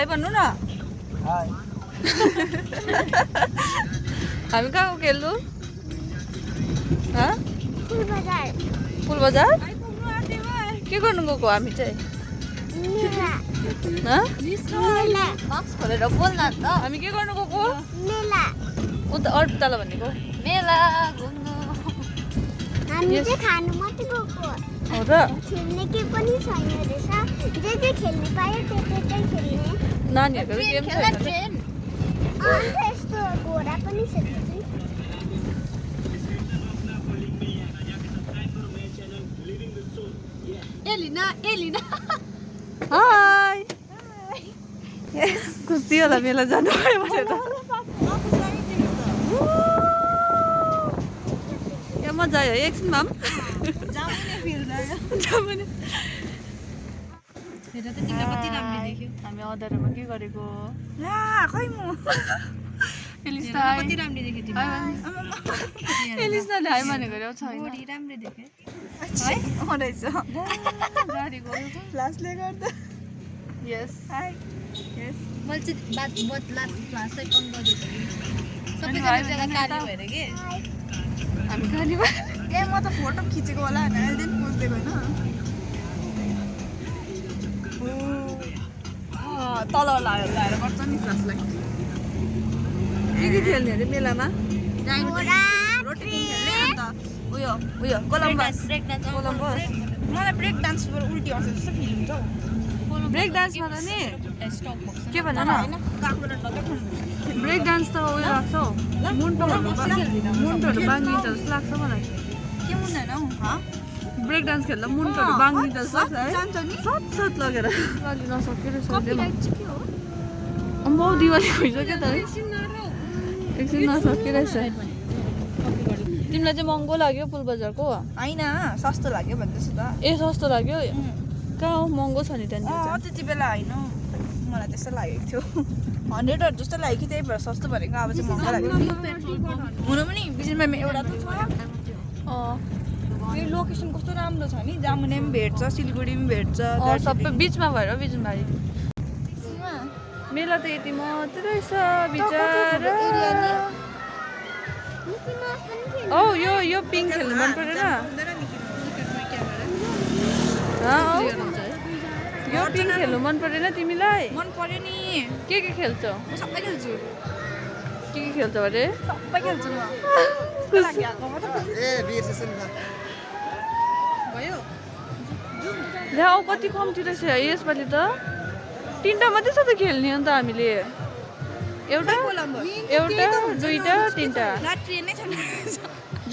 High भन्नु न हामी कहाँ खेल्नु फुल बजार के गर्नु गएको हामी चाहिँ खोलेर बोल न त हामी के गर्नु गएको उता अर्को तल भनेको मेला घुम्नु हामी चाहिँ खानु मात्रै गएको हो र खेल्ने के पनि छैन रहेछ जे खेल्ने पायो त्यही खेल्ने नानीहरूको गेम छैन अन्त यस्तो घोडा पनि छ एलिना हाय खुसी होला मेला जानु भयो भनेर यहाँ मजा आयो एकछिनमा हामी अँधारोमा के गरेको खै म कति राम्रो देख्यो तिमी एलिसले हाई भनेको रे छैन बडी राम्रो देख्यो है रहेछ गाडीको फ्लासले गर्दा यस यस मैले चाहिँ लास्ट फ्लास चाहिँ अन गरिदिएको सबैजना जग्गा कार्य भएर के हामी गाडीमा ए म त फोटो खिचेको होला भनेर अहिले दिन पुज्दिएको होइन तल लाएर गर्छ नि फ्लासलाई के खेल्ने अरे मेलामा रोटी खेल्ने अन्त उयो कोलम्बस कोलम्बस मलाई ब्रेक डान्सबाट उल्टी आउँछ जस्तो फिल हुन्छ हौ ब्रेक डान्समा त नि के भन न ब्रेक डान्स त उयो लाग्छ हौ मुन्टोहरू बाङ्गिन्छ जस्तो लाग्छ मलाई के हुँदैन हौ ब्रेक डान्स खेल्दा मुन्टोहरू बाङ्गिन्छ जस्तो लाग्छ है जान्छ नि सत लगेर अलि नसक्यो रहेछ कपिराइट चाहिँ के हो अम्बो दिवाली भइसक्यो त है एकछिन नसक्यो रहेछ तिमीलाई चाहिँ महँगो लाग्यो पुल बजारको होइन सस्तो लाग्यो भन्दैछु त ए सस्तो लाग्यो कहाँ हो महँगो छ नि त्यहाँनिर त्यति बेला होइन मलाई त्यस्तो लागेको थियो 100 जस्तो लाग्यो कि त्यही भएर सस्तो भनेको अब चाहिँ महँगो लाग्यो हुनु पनि बिचमा एउटा त छ यो लोकेसन कस्तो राम्रो छ नि जामुने पनि भेट्छ सिलगढी पनि भेट्छ सबै बिचमा भएर बिजुनबारी मेला त यति मात्रै रहेछ बिचरा औ यो पिङ्क खेल्नु मन परेन यो पिङ्क खेल्नु मन परेन तिमीलाई मन पर्यो नि के खेल्छौ म सबै खेल्छु के खेल्छौ अरे सबै खेल्छु म भयो ल्या औ कति कम्ती रहेछ यसपालि त 3टा मात्रै छ त खेल्ने अन्त हामीले एउटा 2टा 3टा ट्रेनै छैन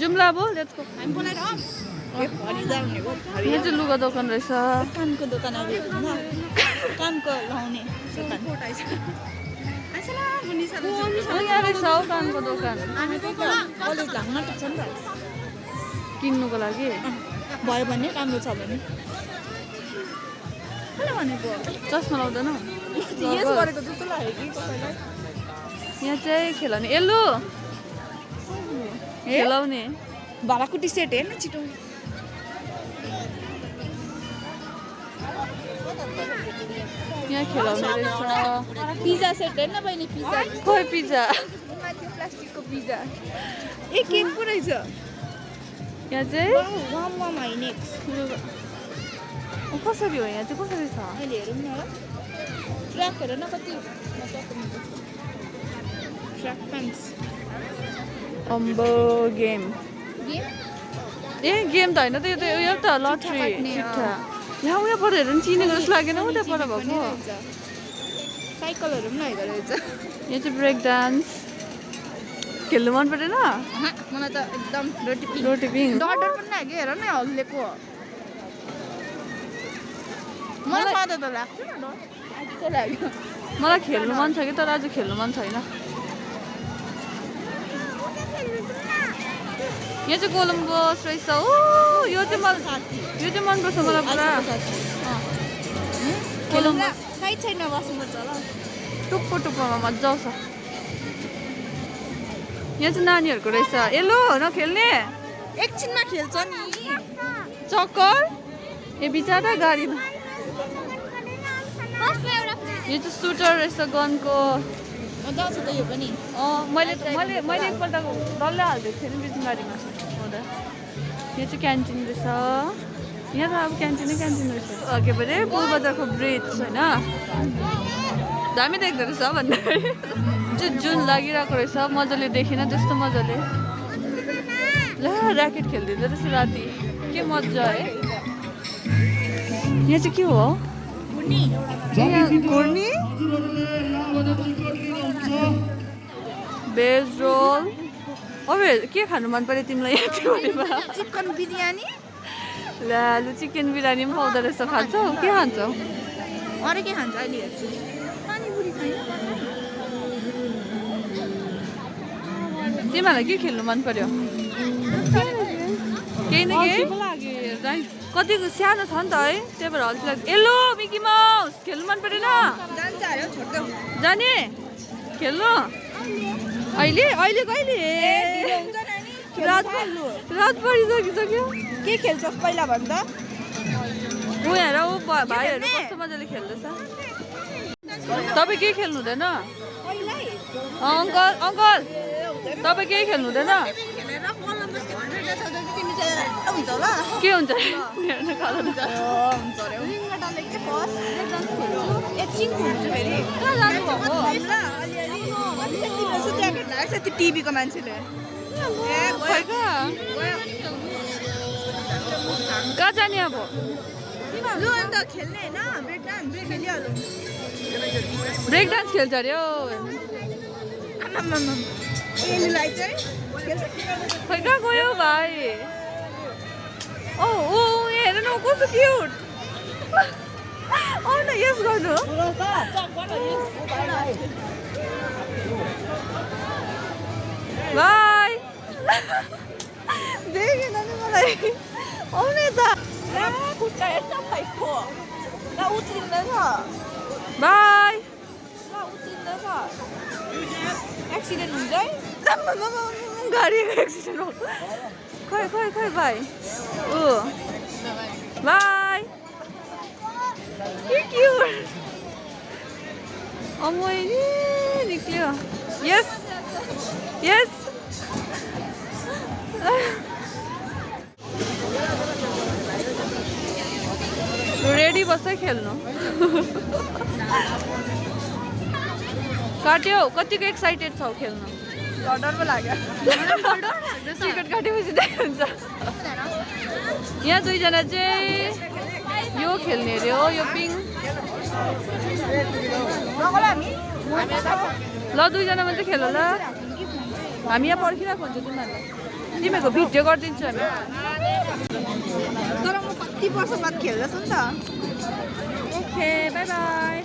जुम्ला अब लेट्स गो हामी बोलाएर यहाँ चाहिँ लुगा दोकान रहेछ कानको दोकान अब कानको लाउने दोकान यहाँ रहेछ हौ कानको दोकान हामी कलेज लाग्न टिप्छ नि त किन्नुको लागि भयो भने राम्रो छ भने कसले भनेको चस्मा लाउँदैन यस गरेको जस्तो लाग्यो कि कसैलाई यहाँ चाहिँ खेलाउने एल्लु खेलाउने भाडाकुटी सेट हेर्न छिटो यहाँ खेलाउने रहेछ पिज्जा सेट हेर्न बहिनी पिज्जा खोइ पिज्जा माथि प्लास्टिकको पिज्जा ए केक पो रहेछ यहाँ चाहिँ वाम हाइनेक्स कसरी हो यहाँ चाहिँ कसरी छ अहिले हेरौँ न ल ट्र्याक हेर न कति ट्र्याक प्यान्ट्स अम्बो गेम ए गेम त होइन त यो त एउटा लटरी चिट्ठा यहाँ उयोबाट हेर्नु नि चिनेको जस्तो लागेन उताबाट भएको साइकलहरू पनि लागेको रहेछ यहाँ चाहिँ ब्रेक डान्स खेल्नु मन परेन मलाई त एकदम रोटी पिङ डर पनि लाग्यो हेर न हल्लेको मलाई सधैँ त लाग्छ न डर लाग्यो मलाई खेल्नु मन छ कि तर आज खेल्नु मन छैन यहाँ चाहिँ कोलम्बस रहेछ ओ यो चाहिँ मनपर्छ मलाई पुरा कोलम्बस साइड साइडमा बस्नुपर्छ होला टुप्पोमा मजा आउँछ यहाँ चाहिँ नानीहरूको रहेछ एलो न खेल्ने एकछिनमा खेल्छ नि चक्कर ए बिचरा गाडीमा यो चाहिँ सुटर रहेछ गनको। मजा आउँछ त यो पनि। मैले एकपल्ट डल्लै हालिदिएको थिएँ नि बिचमा गाडीमा हुँदा। यो चाहिँ क्यान्टिन रहेछ। यहाँ त अब क्यान्टिन रहेछ। के परे पुल बजारको ब्रिज होइन, दामी देख्दो रहेछ भन्दाखेरि चाहिँ जुन लागिरहेको रहेछ मजाले देखिन त्यस्तो मजाले। ल ऱ्याकेट खेलिदिँदो रहेछ राति, के मजा है। यहाँ चाहिँ के हो घुर्नी भेज रोल। अब के खानु मन पर्यो तिमीलाई यति भनेमा? चिकन बिरयानी। ला लु चिकन बिरयानी पनि पाउँदो रहेछ। खान्छौ के खान्छौ? अरू के खान्छ अहिले हेर्छु। पानीपुरी छैन? तिमीहरूलाई के खेल्नु मन पर्यो? केही न केही कतिको सानो छ नि त है, त्यही भएर अल्छी लाग्छ। एलो मिकी माउस खेल्नु मन परेन? जान्छ अरे छोड्दै जाने खेल्नु? अहिले अहिले कहिले? रात परिसकिसक्यो। के खेल्छस् पहिला भन्दा? ऊ हेर ऊ भाइहरू कस्तो मजाले खेल्दैछ। तपाईँ केही खेल्नु हुँदैन? अङ्कल अङ्कल तपाईँ केही खेल्नु हुँदैन? के हुन्छ? टिभीको मान्छेले कहाँ जाने अब? लु अन्त खेल्ने होइन ब्रेक डान्स खेलिहालौँ। ब्रेक डान्स खेल्छ अरे हो। एलीलाई चाहिँ खै कहाँ गयो भाइ? ओ हेर न कस्तो क्युट। आउन यस गर्नु। बाई देखेन नि मलाई। आउने त खुट्टा हेर्न भाइको ल उत्रिँदैछ। बाई उत्रिँदैछ। एक्सिडेन्ट हुन्छ है। गाडीको एक्सिडेन्ट हो। खै भाइ ओ बाई के क्युट। अमोइनी निक्ल्यो। यस यस रेडी बस्छ खेल्नु। काट्यो कतिको एक्साइटेड छौ खेल्नु? डर पो लाग्यो। टिकट काटेपछि त्यही हुन्छ। यहाँ दुईजना चाहिँ यो खेल्ने अरे हो, यो पिङ। ल दुईजना मात्रै खेल ल। हामी यहाँ पर्खिरहेको हुन्छ तिमीहरूलाई। तिमीहरूको भिडियो गरिदिन्छु हामी। तर म कति वर्ष बाद खेल्दैछु नि त। Okay by by.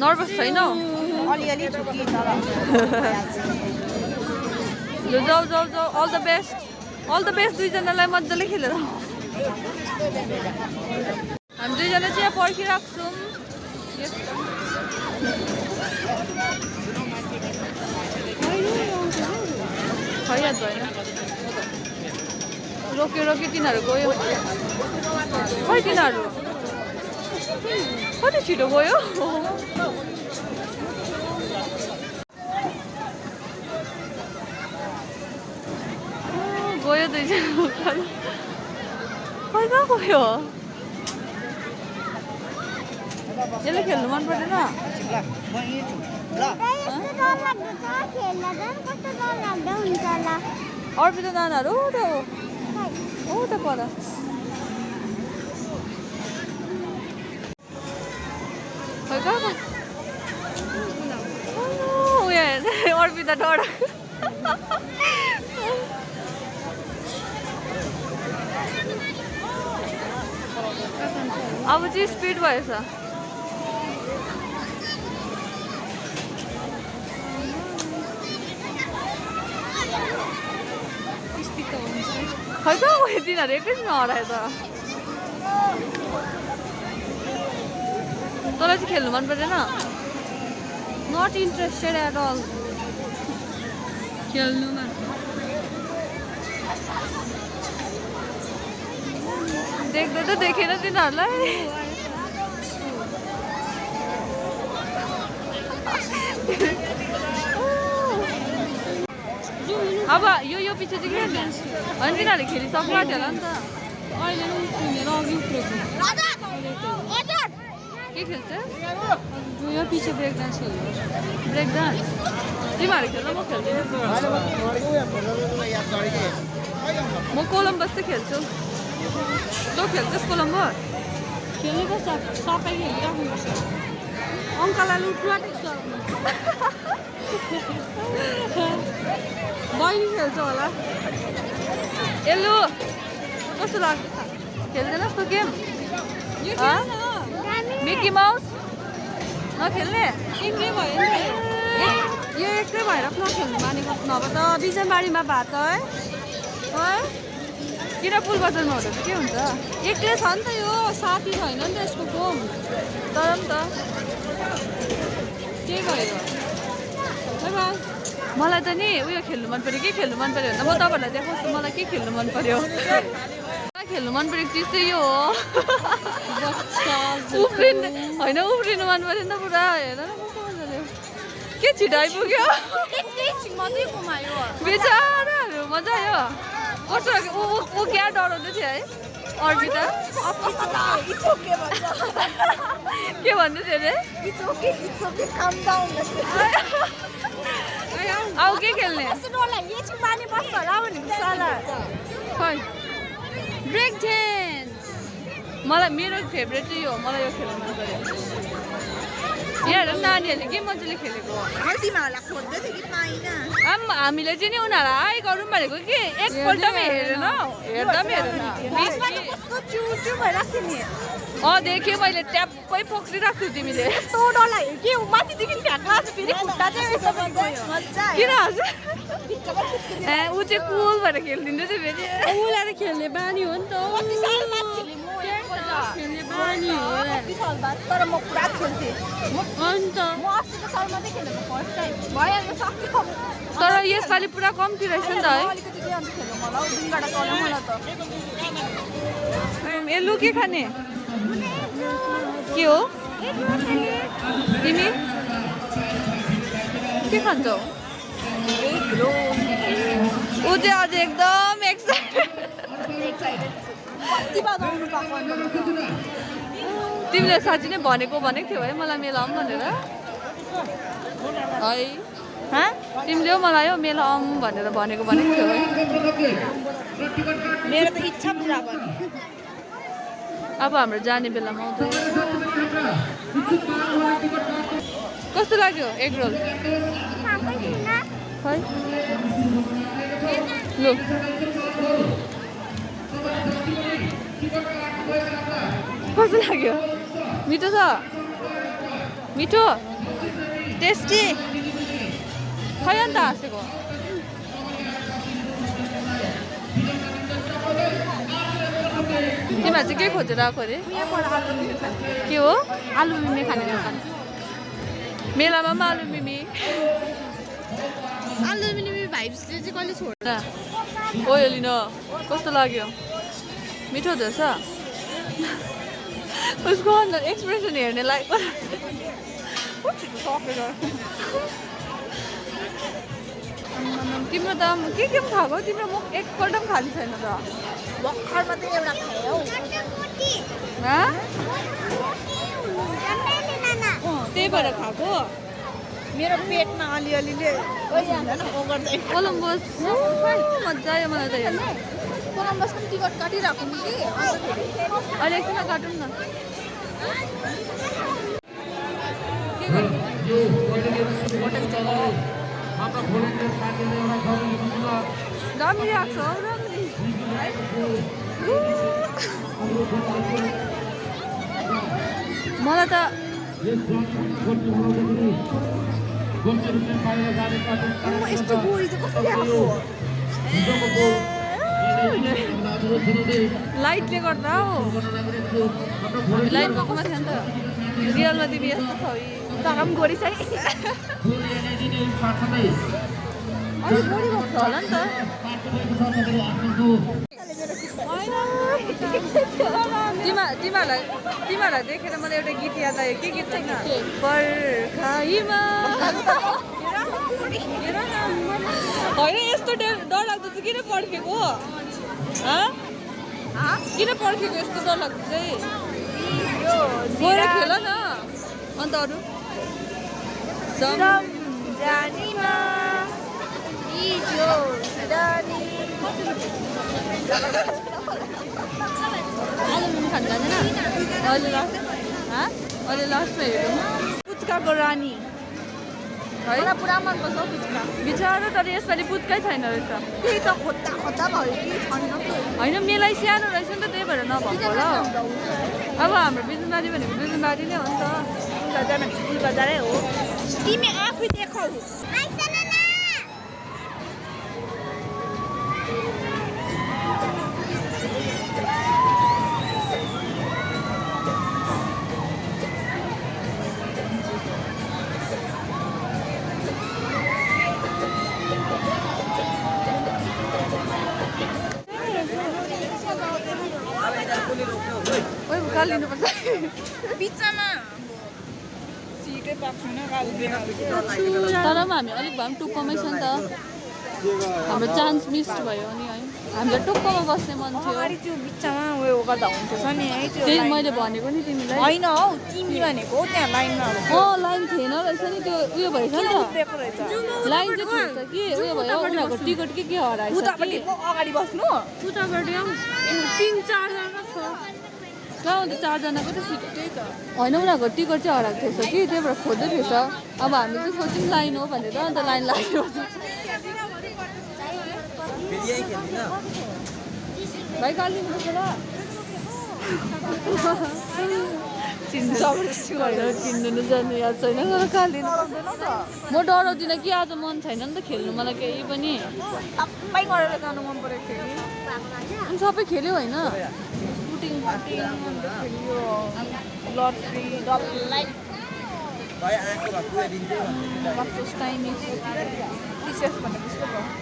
नर्भस छैनौ? अलिअलि छु कि तर ल जाऊ अल द बेस्ट दुईजनालाई मजाले खेलेर। हामी दुईजना चाहिँ यहाँ पर्खिरहेको छौँ। खै याद भएन। रोक्यो तिनीहरू गयो। खै तिनीहरू कति छिटो गयो। गयो दुईजना। खै कहाँ गयो? यसले खेल्नु मन पर्दैन? अर्पिता नानाहरू हो त पर। खै कहाँ उयो अर्पिता डरा। अब चाहिँ स्पिड भएछ। खै कहाँ गयो तिनीहरू? एकैछिनमा हरायो त। तँलाई चाहिँ खेल्नु मन पर्दैन? नट इन्ट्रेस्टेड एट अल खेल्नुमा। देख्दै त देखेन तिनीहरूलाई। अब यो पछि चाहिँ के गर्ने अनि तिनीहरूले खेलिसक्नु आँट्यो होला नि त अहिले अघि उफ्रेको के खेल्छ यो पछि ब्रेक डान्स खेल्छ ब्रेक डान्स तिमीहरू खेल्नु म खेल्दिनँ म कोलम्बस चाहिँ खेल्छु तँ खेल्छस् कोलम्बस खेल्नुपर्छ सबै खेलिराख्नुपर्छ अङ्कललाई लुट्नु आँटेको बहिनी खेल्छ होला एल्लु कस्तो लाग्छ खेल्दैनस् तँ गेम मिकी माउस नखेल्ने एक्लै भयो नि यो एक्लै भएर नखेल्नु मानेको नभए त बिजनबारीमा भात है किन पुल बजारमा हुँदा चाहिँ के हुन्छ एक्लै छ नि त यो साथी छैन नि त यसको कोम तर नि त के भयो मलाई त नि उयो खेल्नु मन पऱ्यो के खेल्नु मन पऱ्यो भने म तपाईँहरूलाई देखाउँछु मलाई के खेल्नु मन पऱ्यो खेल्नु मन परेको चिज चाहिँ यो हो उफ्रिनु होइन उफ्रिनु मन पऱ्यो नि त पुरा हेर न कस्तो मजाले के छिटो आइपुग्यो बेचाराहरू मजा आयो कस्तो लाग्यो ऊ क्या डराउँदै थियो है अर्पिता के भन्दै थियो अरे अब के खेल्ने खै ब्रेक डान्स मलाई मेरो फेभरेट चाहिँ यो मलाई यो खेल्नु मन पऱ्यो यहाँ नानीहरूले के मजाले खेलेको आम्मा हामीले चाहिँ नि उनीहरूलाई आइ गरौँ भनेको कि एकपल्ट पनि हेरेन हेर्दा पनि हेरेन देखेँ मैले ट्याप्पै पक्रिराख्छु तिमीले किन ए ऊ चाहिँ कुल भएर खेलिदिँदै थियो फेरि उसलाई खेल्ने बानी हो नि त खेल्ने बानी हो तर म पुरा खेल्थेँ अन्त म अस्तिको साल मात्रै खेलेको फर्स्ट टाइम भइहाल्नु सक्यो तर यसपालि पुरा कम्ती रहेछ नि त है अलिकति के अन्त खेल्नु मलाई दिनबाट गर्नु मलाई त एल्लु के खाने के हो तिमी के खान्छौ ऊ चाहिँ अझ एकदम एक्साइटेड तिमीले साँच्ची नै भनेको थियौ है मलाई मेला आऊँ भनेर है तिमीले मलाई हो मेला आऊँ भनेर भनेको थियौ है मेरो त इच्छा पुरा भयो अब हाम्रो जाने बेलामा आउँछ कस्तो लाग्यो एग रोल खै लु कस्तो लाग्यो मिठो छ मिठो टेस्टी खै अन्त हाँसेको तिमीहरू चाहिँ के खोजेर आएको अरे के हो आलु मिमी खाने दोकान मेलामा पनि आलु मिमी भाइब्स चाहिँ कहिले छोड्छ ओ लिन कस्तो लाग्यो मिठो हुँदो रहेछ उसको अनुहार एक्सप्रेसन हेर्नेलाई तिम्रो त के पनि खाएको तिम्रो मुख एकपल्ट पनि खाली छैन त भर्खर मात्रै एउटा खायो त्यही भएर खाएको मेरो पेटमा अलिअलिले कोलम्बस मजा आयो मलाई त हेर्नु कोलम्बसको पनि टिकट काटिरहेको नि कि अहिले एकछिन काटौँ न राम्री आएको छ राम्री मलाई त यस्तो गोरी चाहिँ कसरी आएको लाइटले गर्दा हो लाइट भएकोमा थियो नि त रियलमा तिमी यस्तो छ तर पनि गोरी चाहिँ अलिक गोरी भएको छ होला नि त तिमीहरूलाई देखेर मलाई एउटा गीत याद आयो के गीत छैन बर्खाइमा होइन यस्तो डरलाग्दो चाहिँ किन पर्खेको किन पर्खेको यस्तो डरलाग्दो चाहिँ गएर खेल न अन्त अरू सम्झनीमा हिजो सदानी आलु खानु जाँदैन अहिले लास्टमा हेरौँ पुच्काको रानी है पुरा मनपर्छ पुच्का बिचरा तर यसपालि पुच्कै छैन रहेछ त्यही त खोज्दा भयो कि छैन होइन मेलै सानो रहेछ नि त त्यही भएर नभएको होला अब हाम्रो बिजुनबारी भनेको बिजुनबारी नै हो नि त फुल बजारै हो तिमी आफै देखाउ उकाल लिनुपर्छ बिचमा सिटै पाएको छैन तर पनि हामी अलिक भए पनि टुप्पोमै छ नि त हाम्रो चान्स मिस्ड भयो नि है हामीलाई टुप्पोमा बस्ने मन थियो अगाडि त्यो बिचमा उयो गर्दा हुन्थ्यो नि है त्यो त्यही मैले भनेको नि तिमीलाई होइन हौ तिमी भनेको हो त्यहाँ लाइनमा लाइन थिएन रहेछ नि त्यो उयो भएछ नि त लाइन चाहिँ थिएछ कि उयो भयो उनीहरूको टिकट के हराएछ उतापट्टि अगाडि बस्नु उतापट्टि 3-4जना छ कहाँ अन्त 4जनाको त सिट त्यही त होइन उनीहरूको टिकट चाहिँ हराएको थिएछ कि त्यही भएर खोज्दै थिएछ अब हामी चाहिँ सोच्यौँ लाइन हो भनेर अन्त लाइन लाग्यो भाइ कालिदिनुपर्छ ल जबरजस्ती गरेर किन्नु जानु याद छैन तर कालिदिनु म डराउँदिनँ कि आज मन छैन नि त खेल्नु मलाई केही पनि सबै गरेर जानु मन परेको थियो कि अनि सबै खेल्यो होइन सुटिङ लटरी डल्लै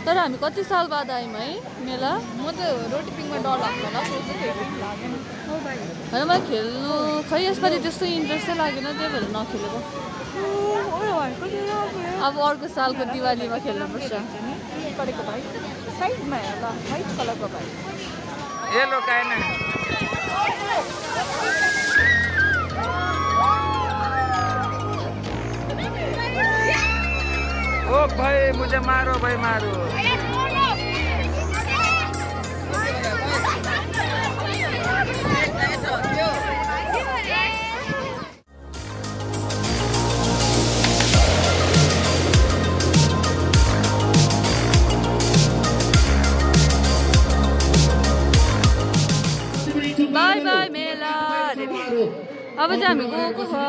तर हामी कति साल बाद आयौँ है मेला म त रोटिपिङमा डर लाग्छ होला होइन मलाई खेल्नु खै यसपालि त्यस्तो इन्ट्रेस्टै लागेन त्यही भएर नखेलेको अब अर्को सालको दिवालीमा खेल्नुपर्छ गरेको भाइ साइडमा हेर ल व्हाइट कलरको भाइ येलो का है ना ओ भाई मुझे मारो भाई मारो बाई बाई मेला अब चाहिँ हामी गएको घर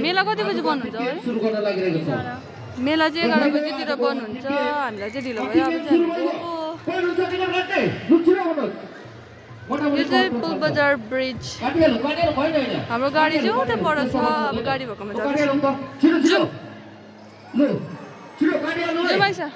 मेला कति बजी बन्द हुन्छ है मेला चाहिँ 11 बजीतिर बन्द हुन्छ हामीलाई चाहिँ ढिलो भयो अब चाहिँ यो चाहिँ पुलबजार ब्रिज हाम्रो गाडी चाहिँ उता पर छ अब गाडी भएकोमा जाँदैछौँ पैसा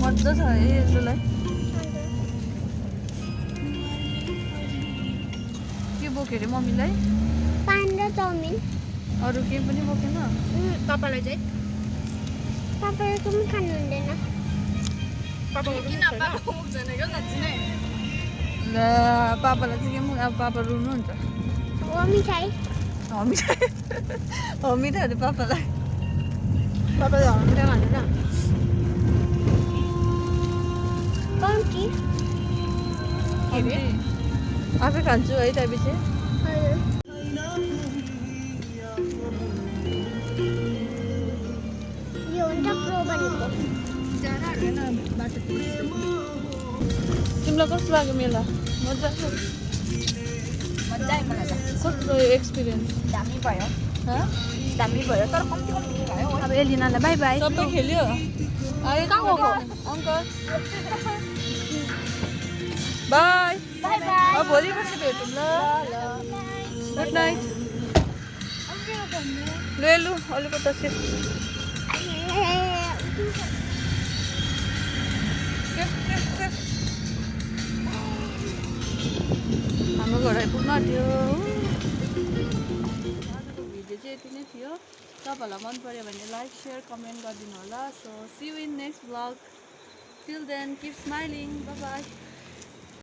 मजा छ है यसलाई के बोक्यो अरे मम्मीलाई पान र चाउमिन अरू केही पनि बोकेन तपाईँलाई चाहिँ तपाईँले पनि खानु हुँदैन ल पापालाई चाहिँ के अब पापा रुनुहुन्छ हो मिठाई मिठाई अरे पापालाई तपाईँले मिठाई खाँदैन कम्ती आफै खान्छु है त्यहाँपछि यो हुन्छ प्रो भनेको तिमीलाई कस्तो लाग्यो मेला मजा मजा आयो मलाई त कस्तो एक्सपिरियन्स दामी भयो हँ दामी भयो तर कम्ती कम्ती खेलायो अब एलिनालाई बाई बाई सबै खेल्यो अरे कहाँ गएको अङ्कल बाई बाई बाई अब भोलि बसी भेटौँ ल गुड नाइट ले लु अलिकति हाम्रो घर आइपुग्न आँट्यो आजको भिडियो चाहिँ यति नै थियो तपाईँहरूलाई मन पर्यो भने लाइक सेयर कमेन्ट गरिदिनु होला so see you in next blog till then keep smiling bye by